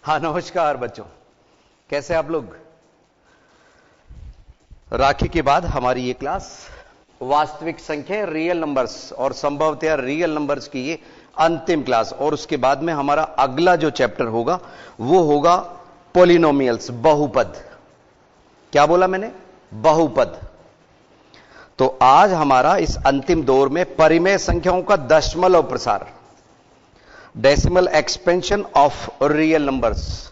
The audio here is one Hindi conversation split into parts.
हाँ नमस्कार बच्चों, कैसे आप लोग। राखी के बाद हमारी ये क्लास वास्तविक संख्या रियल नंबर्स और संभवतः रियल नंबर्स की ये अंतिम क्लास, और उसके बाद में हमारा अगला जो चैप्टर होगा वो होगा पॉलिनोमियल्स, बहुपद। क्या बोला मैंने? बहुपद। तो आज हमारा इस अंतिम दौर में परिमेय संख्याओं का दशमलव प्रसार, decimal expansion of real numbers,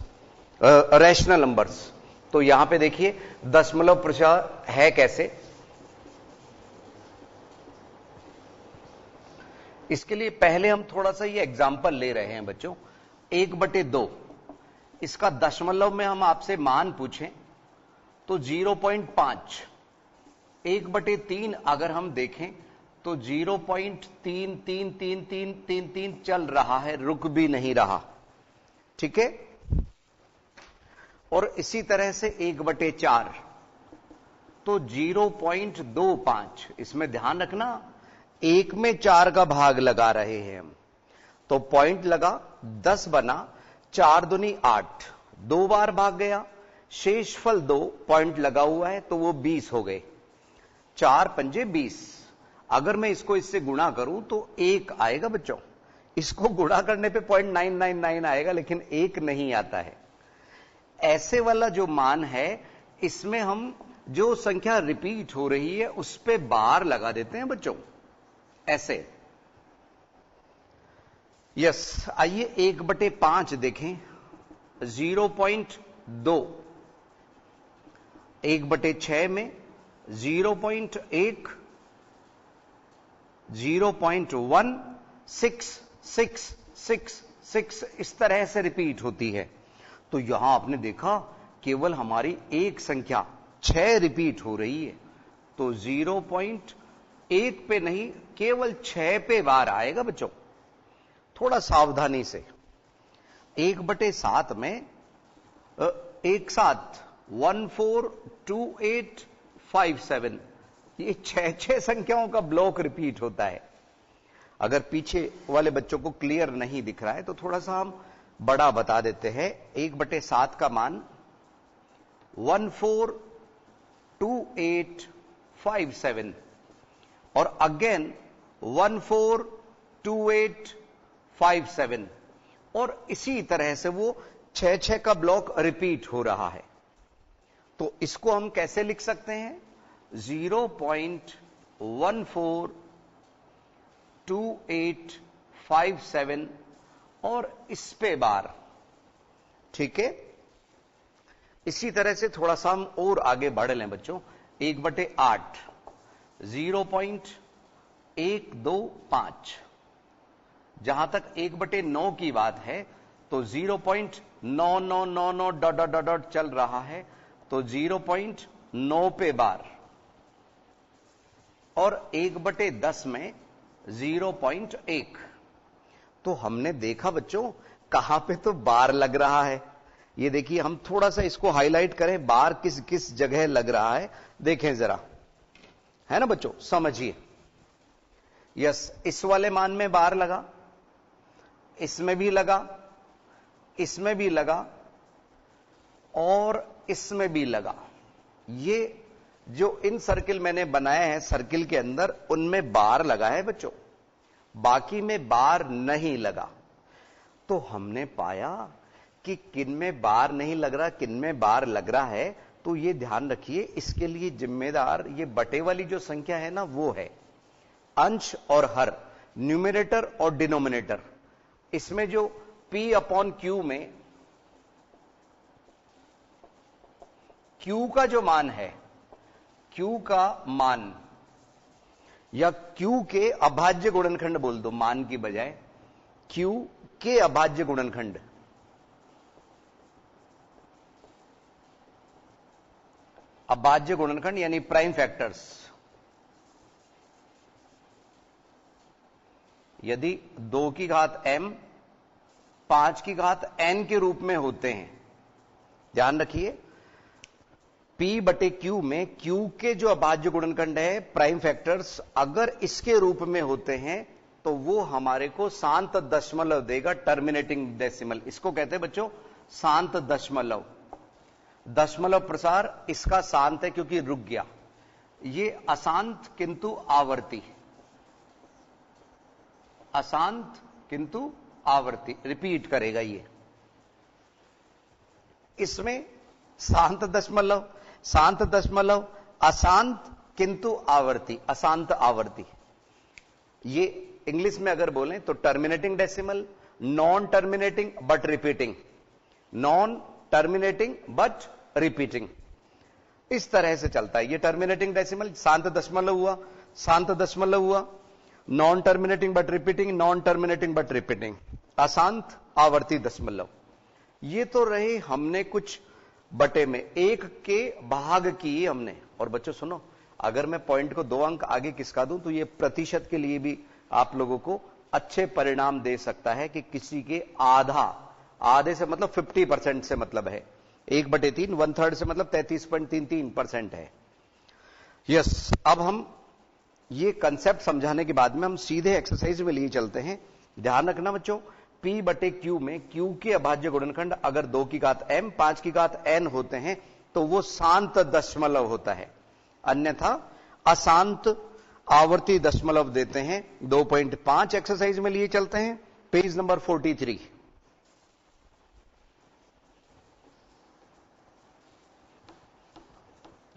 rational numbers. तो यहां पे देखिए दशमलव प्रसार है कैसे। इसके लिए पहले हम थोड़ा सा ये एग्जांपल ले रहे हैं बच्चों। 1/2 इसका दशमलव में हम आपसे मान पूछें तो 0.5। 1/3 अगर हम देखें तो 0.333333 चल रहा है, रुक भी नहीं रहा। ठीक है। और इसी तरह से 1/4 तो 0.25। इसमें ध्यान रखना, 1 में 4 का भाग लगा रहे हैं हम, तो पॉइंट लगा, 10 बना, 4 दूनी 8, 2 बार भाग गया, शेषफल 2, पॉइंट लगा हुआ है तो वो 20 हो गए। 4 पंजे 20। अगर मैं इसको इससे गुणा करूं तो 1 आएगा बच्चों। इसको गुणा करने पे 0.999 आएगा, लेकिन 1 नहीं आता है। ऐसे वाला जो मान है, इसमें हम जो संख्या रिपीट हो रही है उस पे बार लगा देते हैं बच्चों, ऐसे। यस, आइए 1/5 देखें। 0.2, 1/6 में 0.1, 0.1, 6, 6, 6, 6 इस तरह से रिपीट होती है। तो यहां आपने देखा केवल हमारी एक संख्या 6 रिपीट हो रही है, तो 0.1 पे नहीं, केवल 6 पे बार आएगा बच्चों। थोड़ा सावधानी से। 1/7 में एक साथ 142857, ये 6 संख्याओं का ब्लॉक रिपीट होता है। अगर पीछे वाले बच्चों को क्लियर नहीं दिख रहा है तो थोड़ा सा हम बड़ा बता देते हैं। 1/7 का मान 142857 और अगेन 142857, और इसी तरह से वो 6 का ब्लॉक रिपीट हो रहा है। तो इसको हम कैसे लिख सकते हैं? 0.142857 और इस पे बार। ठीक है। इसी तरह से थोड़ा सा हम और आगे बढ़ लें बच्चों। 1/8 0.125। जहां तक 1/9 की बात है तो 0.9999 डॉट डॉट डॉट चल रहा है, तो 0.9 पे बार। और 1/10 में 0.1। तो हमने देखा बच्चों कहां पे तो बार लग रहा है। ये देखिए, हम थोड़ा सा इसको हाईलाइट करें, बार किस किस जगह लग रहा है देखें जरा, है ना बच्चों, समझिए। यस, इस वाले मान में बार लगा, इसमें भी लगा, इसमें भी लगा, और इसमें भी लगा। ये जो इन सर्किल मैंने बनाए हैं सर्किल के अंदर, उनमें बार लगा है बच्चों, बाकी में बार नहीं लगा। तो हमने पाया कि किन में बार नहीं लग रहा, किन में बार लग रहा है। तो ये ध्यान रखिए, इसके लिए जिम्मेदार ये बटे वाली जो संख्या है ना, वो है अंश और हर, न्यूमरेटर और डिनोमिनेटर। इसमें जो P/Q में Q का जो मान है, Q का मान, या Q के अभाज्य गुणनखंड बोल दो मान की बजाय, Q के अभाज्य गुणनखंड, अभाज्य गुणनखंड यानी प्राइम फैक्टर्स, यदि 2 की घात m 5 की घात n के रूप में होते हैं, ध्यान रखिए, P/Q में Q के जो अभाज्य गुणनखंड है, प्राइम फैक्टर्स, अगर इसके रूप में होते हैं तो वो हमारे को शांत दशमलव देगा, टर्मिनेटिंग डेसिमल। इसको कहते हैं बच्चों शांत दशमलव, दशमलव प्रसार इसका शांत है क्योंकि रुक गया। ये अशांत किंतु आवर्ती, अशांत किंतु आवर्ती, रिपीट करेगा ये। इसमें शांत दशमलव, शांत दशमलव, अशांत किंतु आवर्ती, अशांत आवर्ती। ये इंग्लिश में अगर बोलें तो terminating decimal, non terminating but repeating, non terminating but repeating, इस तरह से चलता है। ये टर्मिनेटिंग डेसिमल शांत दशमलव हुआ, शांत दशमलव हुआ, non terminating but repeating, non terminating but repeating, अशांत आवर्ती दशमलव। ये तो रहे हमने कुछ बटे में एक के भाग किए हमने। और बच्चों सुनो, अगर मैं पॉइंट को 2 अंक आगे किसका दूं तो ये प्रतिशत के लिए भी आप लोगों को अच्छे परिणाम दे सकता है कि किसी के आधा, आधे से मतलब 50% से मतलब है, 1/3, 1/3 से मतलब 33.33% है। यस, अब हम ये कंसेप्ट समझाने के बाद में हम सीधे एक्सरसाइज में लिए चलते हैं। ध्यान रखना बच्चों, P/Q में Q के अभाज्य गुणनखंड अगर 2 की घात m 5 की घात n होते हैं तो वो शांत दशमलव होता है, अन्यथा अशांत आवर्ती दशमलव देते हैं। 2.5 एक्सरसाइज में लिए चलते हैं, पेज नंबर 43।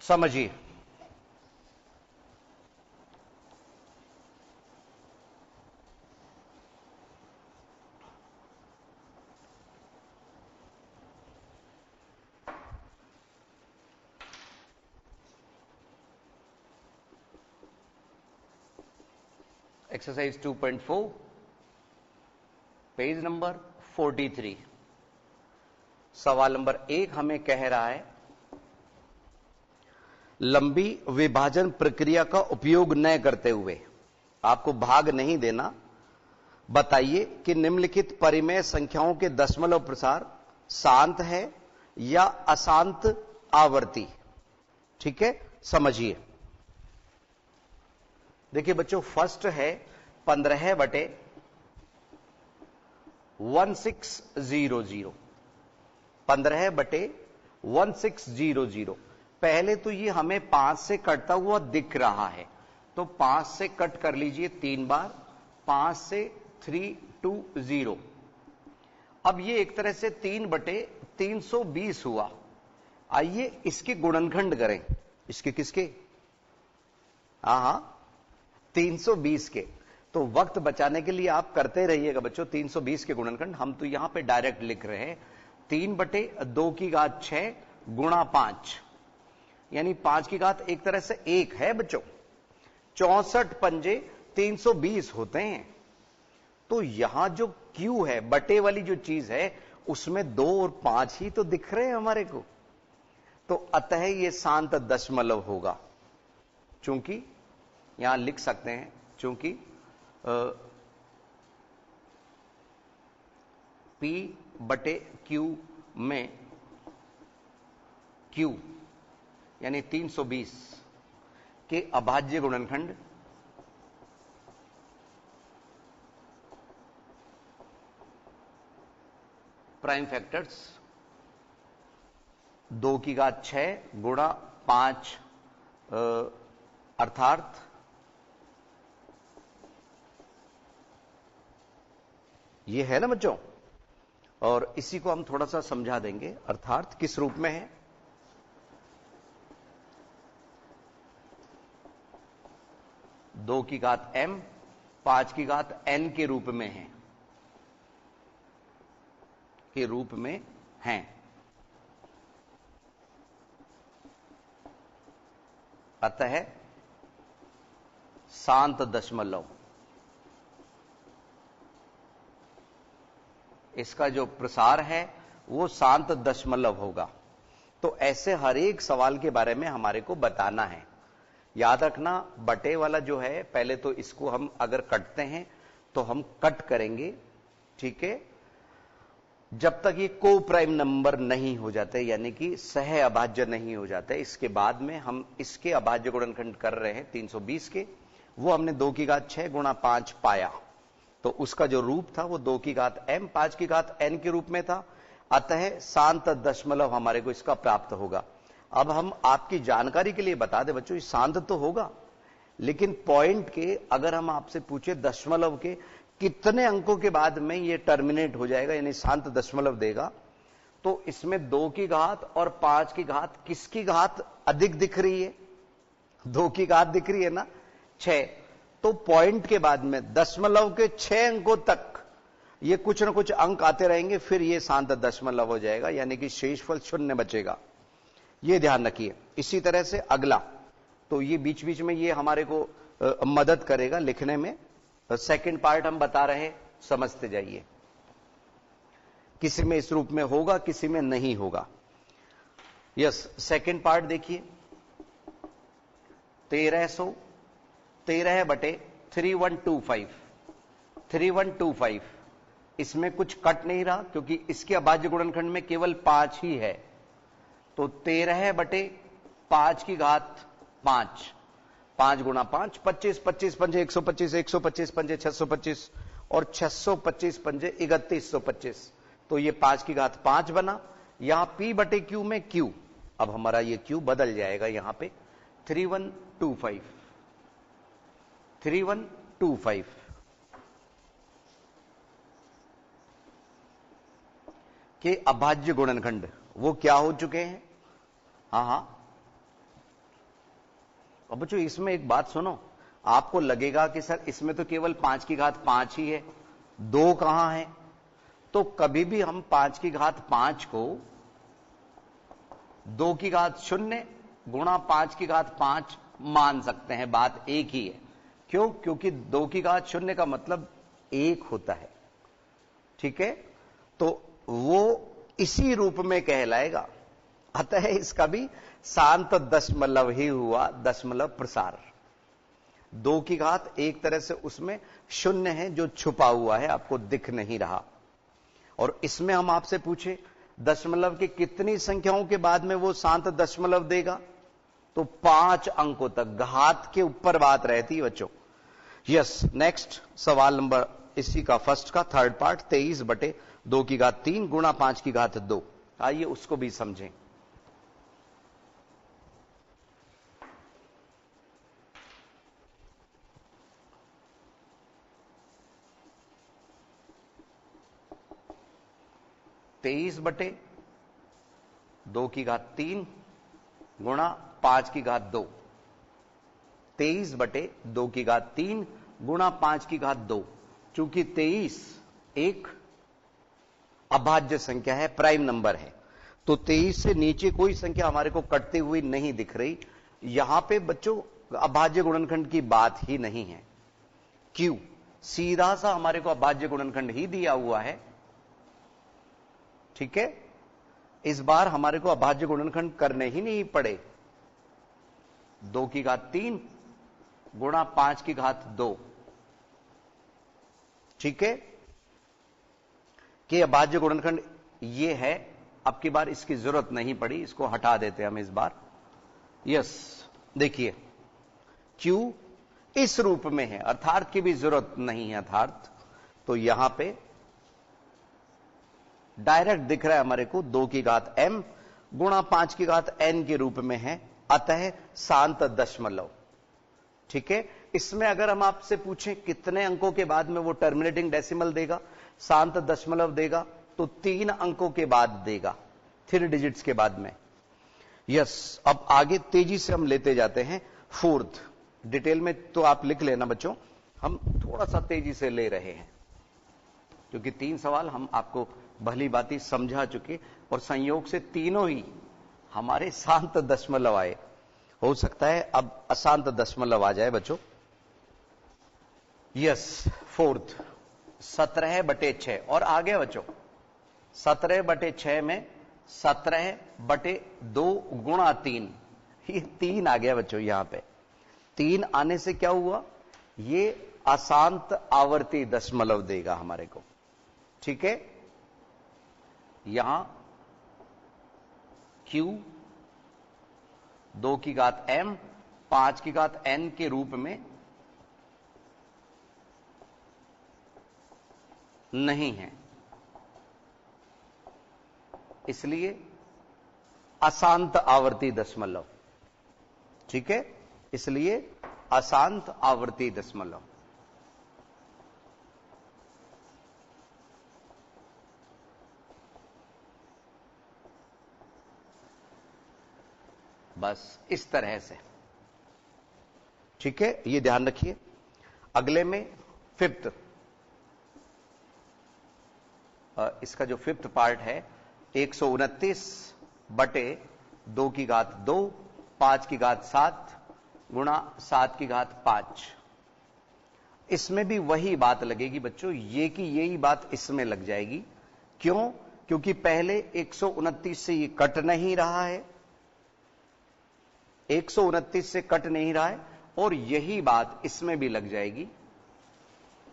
समझिए, एक्सरसाइज 2.4 पेज नंबर 43। सवाल नंबर 1 हमें कह रहा है, लंबी विभाजन प्रक्रिया का उपयोग न करते हुए, आपको भाग नहीं देना, बताइए कि निम्नलिखित परिमेय संख्याओं के दशमलव प्रसार शांत है या अशांत आवर्ती। ठीक है, समझिए। देखिए बच्चों, फर्स्ट है 15/1600, 15/1600। पहले तो ये हमें 5 से कटता हुआ दिख रहा है, तो 5 से कट कर लीजिए 3 बार, 5 से 320। अब ये एक तरह से 3/320 हुआ। आइए इसके गुणनखंड करें, इसके किसके, हाँ 320 के। तो वक्त बचाने के लिए आप करते रहिएगा बच्चों 320 के गुणनखंड। हम तो यहां पे डायरेक्ट लिख रहे हैं 3/2 की घात 6 गुणा 5, यानी 5 की घात एक तरह से 1 है बच्चों। 64 पंजे 320 होते हैं। तो यहां जो Q है, बटे वाली जो चीज है, उसमें 2 और 5 ही तो दिख रहे हैं हमारे को। तो अतः ये शांत दशमलव होगा। चूंकि यहां लिख सकते हैं, चूंकि P/Q में Q यानी 320 के अभाज्य गुणनखंड प्राइम फैक्टर्स 2 की घात 6 गुणा 5, अर्थात ये है ना बच्चों। और इसी को हम थोड़ा सा समझा देंगे, अर्थात किस रूप में है। दो की घात m 5 की घात n के रूप में है, के रूप में हैं। अतः शांत दशमलव, इसका जो प्रसार है वो शांत दशमलव होगा। तो ऐसे हर एक सवाल के बारे में हमारे को बताना है। याद रखना, बटे वाला जो है, पहले तो इसको हम अगर कटते हैं तो हम कट करेंगे, ठीक है, जब तक ये को प्राइम नंबर नहीं हो जाते, यानी कि सह अभाज्य नहीं हो जाते। इसके बाद में हम इसके अभाज्य गुणनखंड कर रहे हैं 320 के, वो हमने 2 की घात 6 गुणा 5 पाया। तो उसका जो रूप था वो 2 की घात m 5 की घात n के रूप में था। अतः शांत दशमलव हमारे को इसका प्राप्त होगा। अब हम आपकी जानकारी के लिए बता दें बच्चों, ये शांत तो होगा, लेकिन पॉइंट के अगर हम आपसे पूछे दशमलव के कितने अंकों के बाद में ये टर्मिनेट हो जाएगा, यानी शांत दशमलव देगा, तो इसमें 2 की घात और 5 की घात, किसकी घात अधिक दिख रही है? 2 की घात दिख रही है ना, 6। तो पॉइंट के बाद में दशमलव के 6 अंकों तक ये कुछ ना कुछ अंक आते रहेंगे, फिर ये शांत दशमलव हो जाएगा, यानी कि शेषफल 0 बचेगा। ये ध्यान रखिए। इसी तरह से अगला, तो ये बीच बीच में ये हमारे को मदद करेगा लिखने में। सेकंड पार्ट हम बता रहे, समझते जाइए। किसी में इस रूप में होगा, किसी में नहीं होगा। यस, सेकंड पार्ट देखिए, 13/3125 3125। इसमें कुछ कट नहीं रहा क्योंकि इसके अभाज्य गुणनखंड में केवल 5 ही है। तो 13/5 की घात 5, 5 गुणा 5, 25, 25 पंजे 125, 125 पंजे 625 और 625 पंजे 3125। तो ये 5 की घात 5 बना। यहां P/Q में Q, अब हमारा ये Q बदल जाएगा यहां पे 3125 3125 के अभाज्य गुणनखंड वो क्या हो चुके हैं? हां। अब बच्चों इसमें एक बात सुनो, आपको लगेगा कि सर इसमें तो केवल 5 की घात 5 ही है, 2 कहां है? तो कभी भी हम 5 की घात 5 को 2 की घात 0 गुणा 5 की घात 5 मान सकते हैं, बात एक ही है। क्यों? क्योंकि 2 की घात 0 का मतलब 1 होता है, ठीक है? तो वो इसी रूप में कहलाएगा। अतः इसका भी शांत दशमलव ही हुआ, दशमलव प्रसार। 2 की घात एक तरह से उसमें 0 है जो छुपा हुआ है, आपको दिख नहीं रहा। और इसमें हम आपसे पूछे दशमलव की कितनी संख्याओं के बाद में वो शांत दशमलव देगा, तो 5 अंकों तक, घात के ऊपर बात रहती है बच्चों। यस, नेक्स्ट सवाल नंबर इसी का फर्स्ट का थर्ड पार्ट, 23/2 की घात 3 गुणा 5 की घात 2। आइए उसको भी समझें। तेईस बटे 2 की घात 3 गुणा 5 की घात 2। 23/2 की घात 3 गुणा 5 की घात 2। चूंकि 23 एक अभाज्य संख्या है, प्राइम नंबर है, तो 23 से नीचे कोई संख्या हमारे को कटती हुई नहीं दिख रही। यहां पे बच्चों अभाज्य गुणनखंड की बात ही नहीं है। क्यों? सीधा सा हमारे को अभाज्य गुणनखंड ही दिया हुआ है, ठीक है? इस बार हमारे को अभाज्य गुणनखंड करने ही नहीं पड़े। 2 की घात 3 गुणा 5 की घात 2, ठीक है? कि अभाज्य गुणनखंड ये है। अब की बार इसकी जरूरत नहीं पड़ी, इसको हटा देते हम इस बार। यस, देखिए Q इस रूप में है, अर्थात की भी जरूरत नहीं है अर्थात। तो यहां पे डायरेक्ट दिख रहा है हमारे को 2 की घात m गुणा 5 की घात n के रूप में है, अतः शांत दशमलव, ठीक है? इसमें अगर हम आपसे पूछें कितने अंकों के बाद में वो टर्मिनेटिंग डेसिमल देगा, शांत दशमलव देगा, तो 3 अंकों के बाद देगा, 3 डिजिट्स के बाद में। यस, अब आगे तेजी से हम लेते जाते हैं। फोर्थ, डिटेल में तो आप लिख लेना बच्चों, हम थोड़ा सा तेजी से ले रहे हैं क्योंकि 3 सवाल हम आपको भली बाती समझा चुके, और संयोग से तीनों ही हमारे शांत दशमलव आए। हो सकता है अब अशांत दशमलव आ जाए बच्चों। यस, फोर्थ 17/6 और आ गया बच्चों। 17/6 में 17/2 गुणा 3, ये 3 आ गया बच्चों। यहां पे 3 आने से क्या हुआ, ये अशांत आवर्ती दशमलव देगा हमारे को, ठीक है? यहां Q 2 की घात m 5 की घात n के रूप में नहीं है, इसलिए अशांत आवर्ती दशमलव। ठीक है, इसलिए अशांत आवर्ती दशमलव। बस इस तरह से। ठीक है, ये ध्यान रखिए। अगले में फिफ्थ, इसका जो फिफ्थ पार्ट है 129 बटे 2 की घात 2 5 की घात 7 गुणा 7 की घात 5। इसमें भी वही बात लगेगी बच्चों, ये की यही बात इसमें लग जाएगी। क्यों? क्योंकि पहले 129 से ये कट नहीं रहा है, 129 से कट नहीं रहा है, और यही बात इसमें भी लग जाएगी।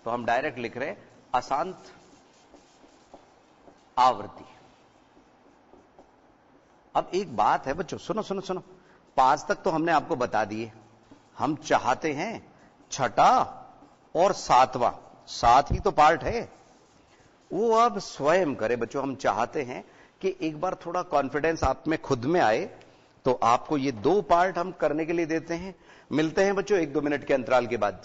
तो हम डायरेक्ट लिख रहे हैं अशांत आवृत्ति। अब एक बात है बच्चों, सुनो सुनो सुनो, 5 तक तो हमने आपको बता दिए। हम चाहते हैं छठा और 7वां, 7 ही तो पार्ट है, वो अब स्वयं करे बच्चों। हम चाहते हैं कि एक बार थोड़ा कॉन्फिडेंस आप में खुद में आए, तो आपको ये 2 पार्ट हम करने के लिए देते हैं। मिलते हैं बच्चों 1-2 मिनट के अंतराल के बाद।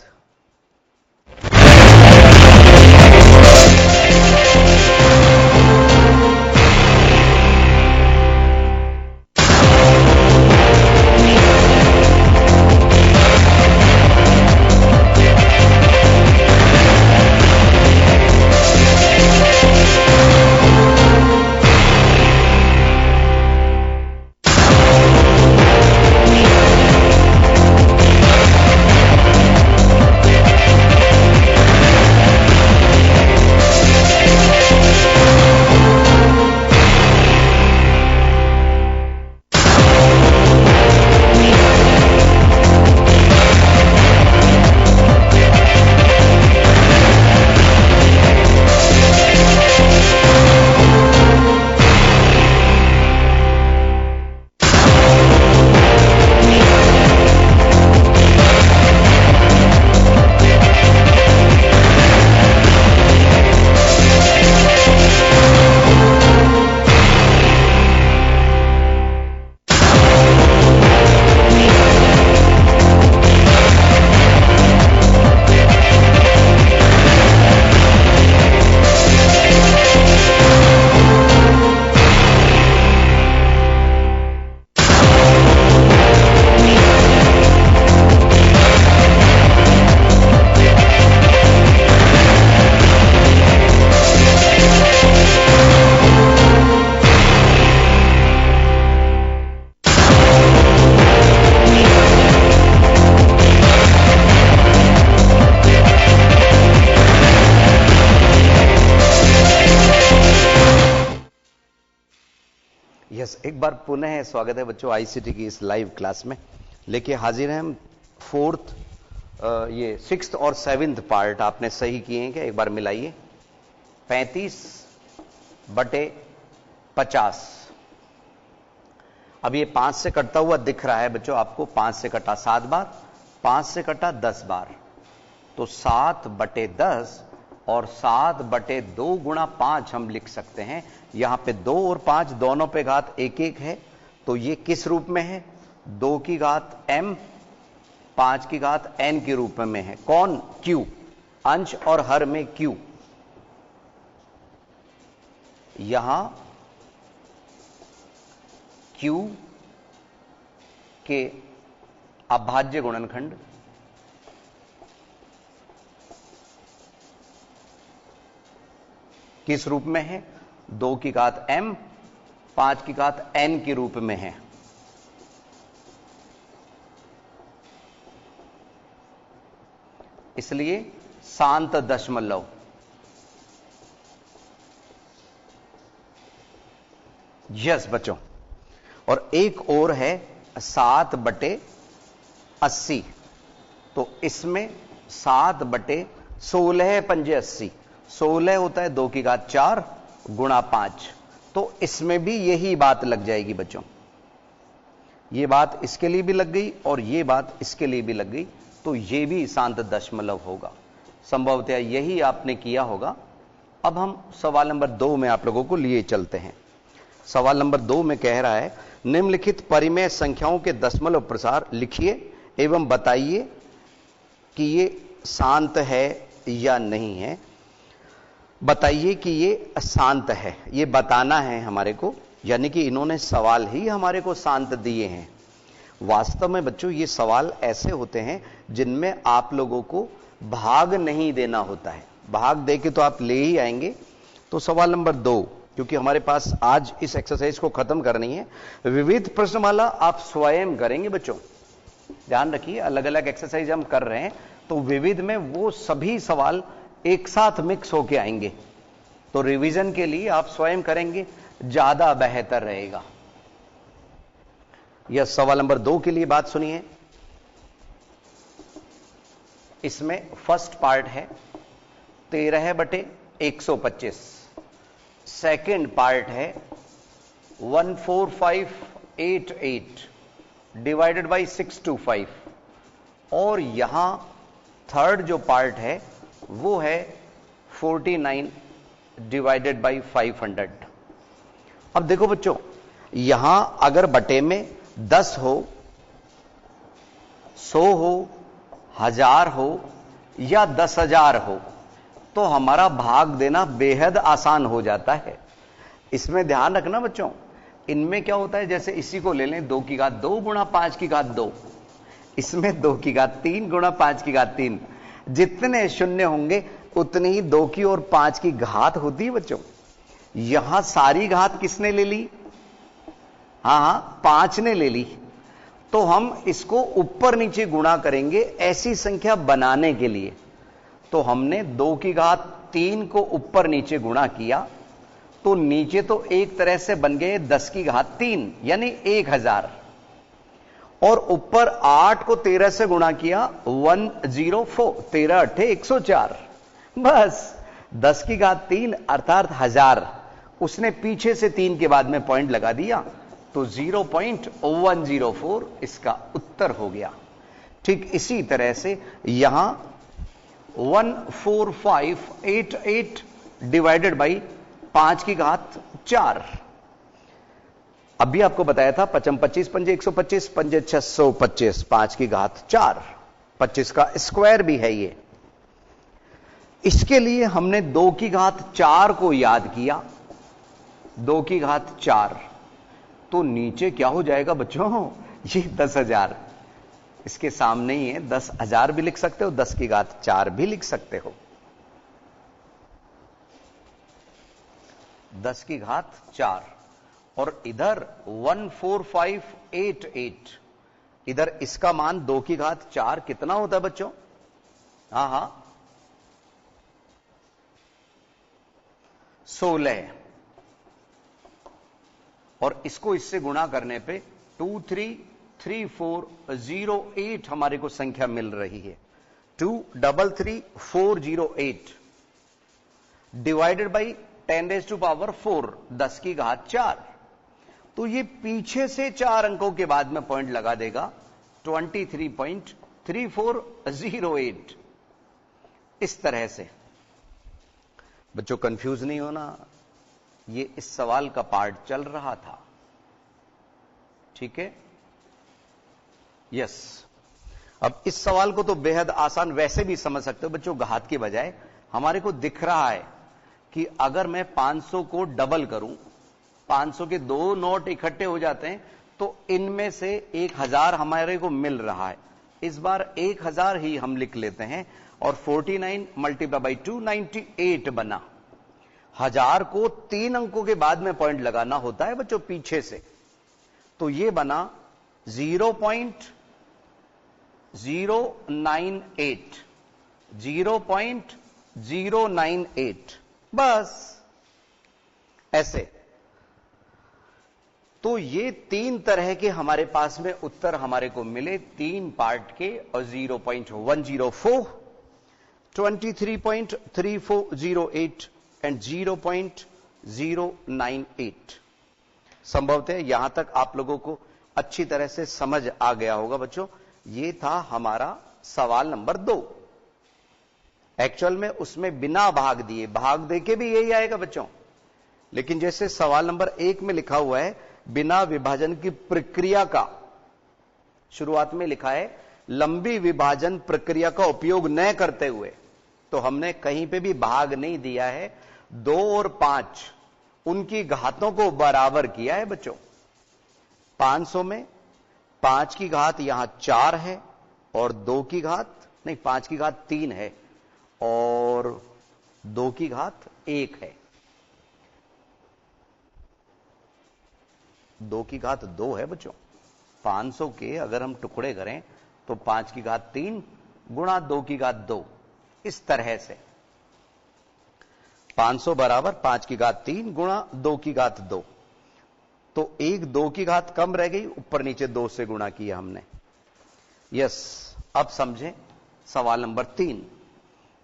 एक बार पुनः स्वागत है बच्चों आईसीटी की इस लाइव क्लास में। लेके हाजिर हैं हम 4th, ये 6th और 7th पार्ट आपने सही किए हैं क्या? एक बार मिलाइए। 35/50। अब ये 5 से कटता हुआ दिख रहा है बच्चों आपको। 5 से कटा 7 बार, 5 से कटा 10 बार, तो 7/10 और 7/2 गुणा 5 हम लिख सकते हैं। यहां पे 2 और 5 दोनों पे घात 1-1 है, तो ये किस रूप में है? 2 की घात m 5 की घात n के रूप में है। कौन? q, अंश और हर में q। यहां q के अभाज्य गुणनखंड किस रूप में है? 2 की घात m 5 की घात n के रूप में है। इसलिए शांत दशमलव। यस बच्चों, और एक और है 7/80। तो इसमें 7/16 पंजे 80, 16 होता है 2 की घात 4 गुणा 5। तो इसमें भी यही बात लग जाएगी बच्चों। ये बात इसके लिए भी लग गई और ये बात इसके लिए भी लग गई, तो ये भी शांत दशमलव होगा। संभवतः यही आपने किया होगा। अब हम सवाल नंबर 2 में आप लोगों को लिए चलते हैं। सवाल नंबर 2 में कह रहा है निम्नलिखित परिमेय संख्याओं के दशमलव प्रसार लिखिए एवं बताइए कि ये शांत है या नहीं है। बताइए कि ये शांत है, ये बताना है हमारे को, यानी कि इन्होंने सवाल ही हमारे को शांत दिए हैं। वास्तव में बच्चों ये सवाल ऐसे होते हैं जिनमें आप लोगों को भाग नहीं देना होता है। भाग दे के तो आप ले ही आएंगे। तो सवाल नंबर 2, क्योंकि हमारे पास आज इस एक्सरसाइज को खत्म करनी है, विविध प्रश्नमाला आप स्वयं करेंगे बच्चों। ध्यान रखिए, अलग अलग एक्सरसाइज हम कर रहे हैं तो विविध में वो सभी सवाल एक साथ मिक्स होके आएंगे, तो रिवीजन के लिए आप स्वयं करेंगे, ज्यादा बेहतर रहेगा। यह सवाल नंबर 2 के लिए बात सुनिए। इसमें फर्स्ट पार्ट है 13/125, सेकेंड पार्ट है 14588 डिवाइडेड बाई 625, और यहां थर्ड जो पार्ट है वो है 49 डिवाइडेड बाई 500। अब देखो बच्चों, यहां अगर बटे में 10 हो, 100 हो, 1000 हो या 10,000 हो तो हमारा भाग देना बेहद आसान हो जाता है। इसमें ध्यान रखना बच्चों, इनमें क्या होता है, जैसे इसी को ले लें 2 की घात 2 गुणा 5 की घात 2, इसमें 2 की घात 3 गुणा 5 की घात 3, जितने शून्य होंगे उतनी ही 2 की और 5 की घात होती है बच्चों। यहां सारी घात किसने ले ली? हां 5 ने ले ली। तो हम इसको ऊपर नीचे गुणा करेंगे ऐसी संख्या बनाने के लिए। तो हमने 2 की घात 3 को ऊपर नीचे गुणा किया तो नीचे तो एक तरह से बन गए 10 की घात 3 यानी 1000, और ऊपर 8 को 13 से गुणा किया 104, 13 8 104, बस 10 की घात 3 अर्थात 1000, उसने पीछे से 3 के बाद में पॉइंट लगा दिया तो 0.104 इसका उत्तर हो गया। ठीक इसी तरह से यहां 14588 डिवाइडेड बाई 5 की घात 4, अभी आपको बताया था 55 25 पंजे 125, पंजे 625, 5 की घात 4, 25 का स्क्वायर भी है ये। इसके लिए हमने 2 की घात 4 को याद किया, 2 की घात 4, तो नीचे क्या हो जाएगा बच्चों, ये 10,000, इसके सामने ही है, 10,000 भी लिख सकते हो, 10 की घात 4 भी लिख सकते हो, 10 की घात 4, और इधर 14588, इधर इसका मान 2 की घात 4 कितना होता है बच्चों? हां 16, और इसको इससे गुणा करने पे 233408 हमारे को संख्या मिल रही है। 233408 डिवाइडेड बाई 10⁴, 10 की घात 4, तो ये पीछे से 4 अंकों के बाद में पॉइंट लगा देगा 23.3408। इस तरह से बच्चों कंफ्यूज नहीं होना, ये इस सवाल का पार्ट चल रहा था, ठीक है? यस। अब इस सवाल को तो बेहद आसान वैसे भी समझ सकते हो बच्चों, घात के बजाय हमारे को दिख रहा है कि अगर मैं 500 को डबल करूं, 500 के 2 नोट इकट्ठे हो जाते हैं तो इनमें से 1000 हमारे को मिल रहा है। इस बार 1000 ही हम लिख लेते हैं, और 49 मल्टीप्लाई बाई 298 बना। 1000 को 3 अंकों के बाद में पॉइंट लगाना होता है बच्चों पीछे से, तो ये बना 0.098, 0.098, बस ऐसे। तो ये 3 तरह के हमारे पास में उत्तर हमारे को मिले, 3 पार्ट के, और 0.104, 23.3408 एंड 0.098। संभवतः यहां तक आप लोगों को अच्छी तरह से समझ आ गया होगा बच्चों। ये था हमारा सवाल नंबर 2। एक्चुअल में उसमें बिना भाग दिए, भाग दे के भी यही आएगा बच्चों, लेकिन जैसे सवाल नंबर 1 में लिखा हुआ है बिना विभाजन की प्रक्रिया का, शुरुआत में लिखा है लंबी विभाजन प्रक्रिया का उपयोग न करते हुए, तो हमने कहीं पे भी भाग नहीं दिया है। 2 और 5 उनकी घातों को बराबर किया है बच्चों। 500 में 5 की घात यहां 4 है और 2 की घात नहीं, 5 की घात 3 है और 2 की घात 1 है। 2 की घात 2 है बच्चों। 500 के अगर हम टुकड़े करें तो 5 की घात 3 गुणा 2 की घात 2, इस तरह से 500 बराबर 5 की घात 3 गुणा 2 की घात 2, तो 2 की घात कम रह गई, ऊपर नीचे 2 से गुणा किया हमने। यस, अब समझें सवाल नंबर 3।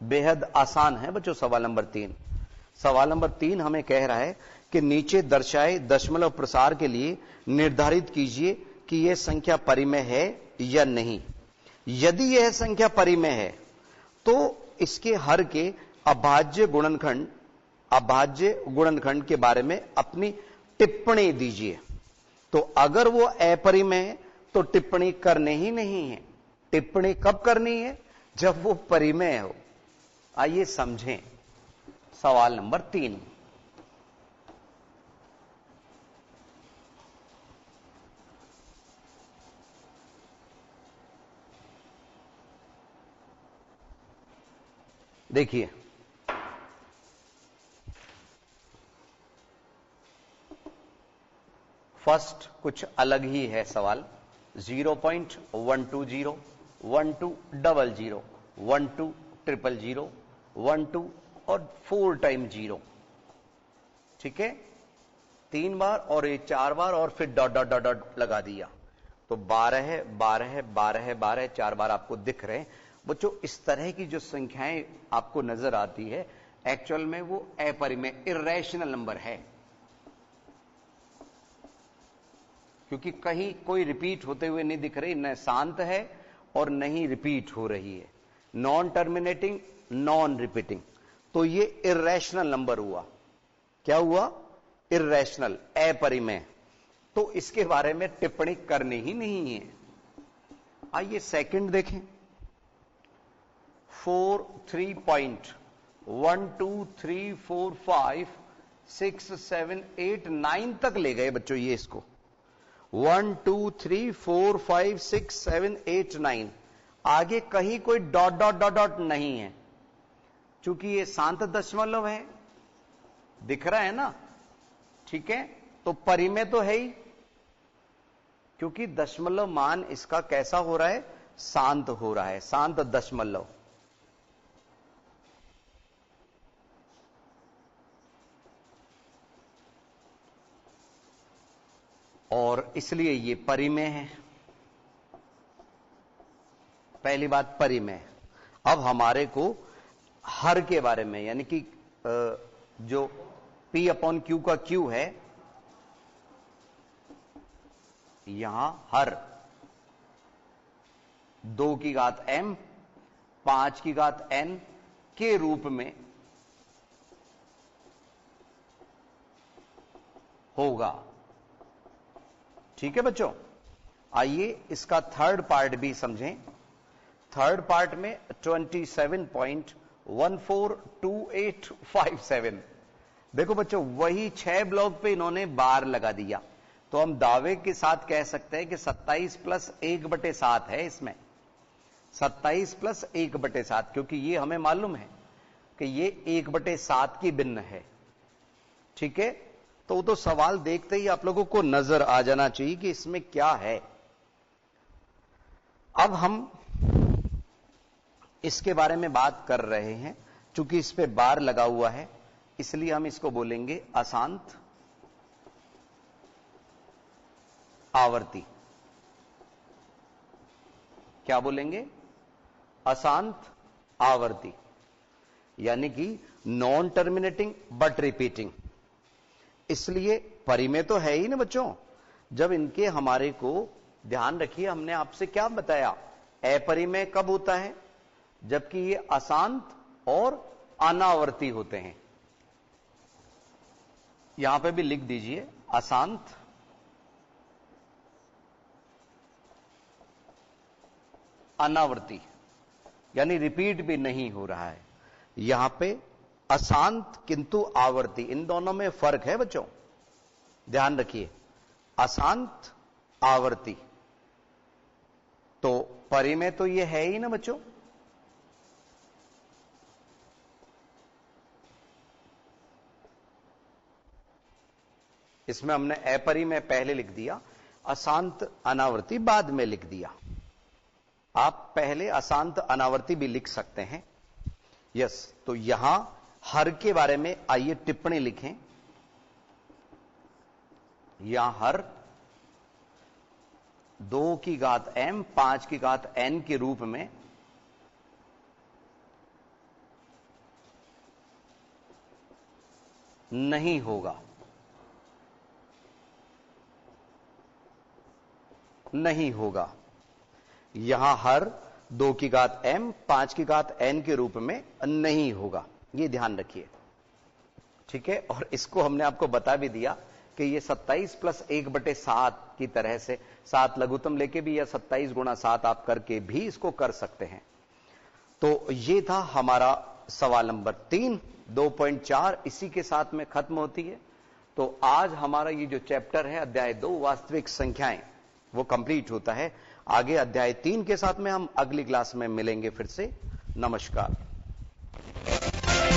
बेहद आसान है बच्चों सवाल नंबर 3। सवाल नंबर 3 हमें कह रहा है कि नीचे दर्शाए दशमलव प्रसार के लिए निर्धारित कीजिए कि यह संख्या परिमेय है या नहीं। यदि यह संख्या परिमेय है तो इसके हर के अभाज्य गुणनखंड के बारे में अपनी टिप्पणी दीजिए। तो अगर वो अपरिमेय है तो टिप्पणी करनी ही नहीं है। टिप्पणी कब करनी है? जब वो परिमेय हो। आइए समझें सवाल नंबर 3। देखिए, फर्स्ट कुछ अलग ही है सवाल। 0.120, 1200, 1200, 12 और 4 टाइम 0, ठीक है, 3 बार और ये 4 बार और फिर डॉट डॉट डॉट डॉट लगा दिया, तो 12 12 12 12 4 बार आपको दिख रहे हैं बच्चों। इस तरह की जो संख्याएं आपको नजर आती है एक्चुअल में वो अपरिमेय इर्रेशनल नंबर है, क्योंकि कहीं कोई रिपीट होते हुए नहीं दिख रही, न शांत है और न ही रिपीट हो रही है, नॉन टर्मिनेटिंग नॉन रिपीटिंग, तो ये इर्रेशनल नंबर हुआ। क्या हुआ? इर्रेशनल, अपरिमेय। तो इसके बारे में टिप्पणी करनी ही नहीं है। आइए सेकंड देखें। 4 3 पॉइंट 1 2 3 4 5 6 7 8 9 तक ले गए बच्चों ये इसको। 1 2 3 4 5 6 7 8 9, आगे कहीं कोई डॉट डॉट डॉट डॉट नहीं है, चूंकि ये शांत दशमलव है, दिख रहा है ना, ठीक है, तो परिमेय तो है ही, क्योंकि दशमलव मान इसका कैसा हो रहा है? शांत हो रहा है, शांत दशमलव। और इसलिए ये परिमेय है। पहली बात परिमेय। अब हमारे को हर के बारे में, यानी कि जो P/Q का Q है, यहां हर 2 की घात m 5 की घात n के रूप में होगा, ठीक है बच्चों। आइए इसका थर्ड पार्ट भी समझें। थर्ड पार्ट में 27.142857, देखो बच्चों वही 6 ब्लॉक पे इन्होंने बार लगा दिया, तो हम दावे के साथ कह सकते हैं कि 27 + 1/7 है इसमें, 27 + 1/7, क्योंकि ये हमें मालूम है कि ये 1/7 की भिन्न है, ठीक है। तो वो तो सवाल देखते ही आप लोगों को नजर आ जाना चाहिए कि इसमें क्या है। अब हम इसके बारे में बात कर रहे हैं, चूंकि इस पे बार लगा हुआ है इसलिए हम इसको बोलेंगे अशांत आवर्ती। क्या बोलेंगे? अशांत आवर्ती, यानी कि नॉन टर्मिनेटिंग बट रिपीटिंग। इसलिए परिमेय तो है ही ना बच्चों। जब इनके हमारे को ध्यान रखिए, हमने आपसे क्या बताया, अपरिमेय कब होता है? जबकि ये अशांत और अनावर्ती होते हैं। यहां पे भी लिख दीजिए अशांत अनावर्ती, यानी रिपीट भी नहीं हो रहा है। यहां पे अशांत किंतु आवर्ती, इन दोनों में फर्क है बच्चों, ध्यान रखिए। अशांत आवर्ती, तो परि में तो ये है ही ना बच्चों। इसमें हमने अपरि में पहले लिख दिया, अशांत अनावर्ती बाद में लिख दिया। आप पहले अशांत अनावर्ती भी लिख सकते हैं। यस, तो यहां हर के बारे में आइए टिप्पणी लिखें। यहां हर 2 की घात m 5 की घात n के रूप में नहीं होगा, नहीं होगा। यहां हर 2 की घात m 5 की घात n के रूप में नहीं होगा, ये ध्यान रखिए, ठीक है। और इसको हमने आपको बता भी दिया कि ये 27 + 1/7 की तरह से 7 लघुत्तम लेके भी, या 27 × 7 आप करके भी इसको कर सकते हैं। तो ये था हमारा सवाल नंबर 3। 2.4 इसी के साथ में खत्म होती है। तो आज हमारा ये जो चैप्टर है अध्याय 2 वास्तविक संख्याएं, वो कंप्लीट होता है। आगे अध्याय 3 के साथ में हम अगली क्लास में मिलेंगे फिर से। नमस्कार।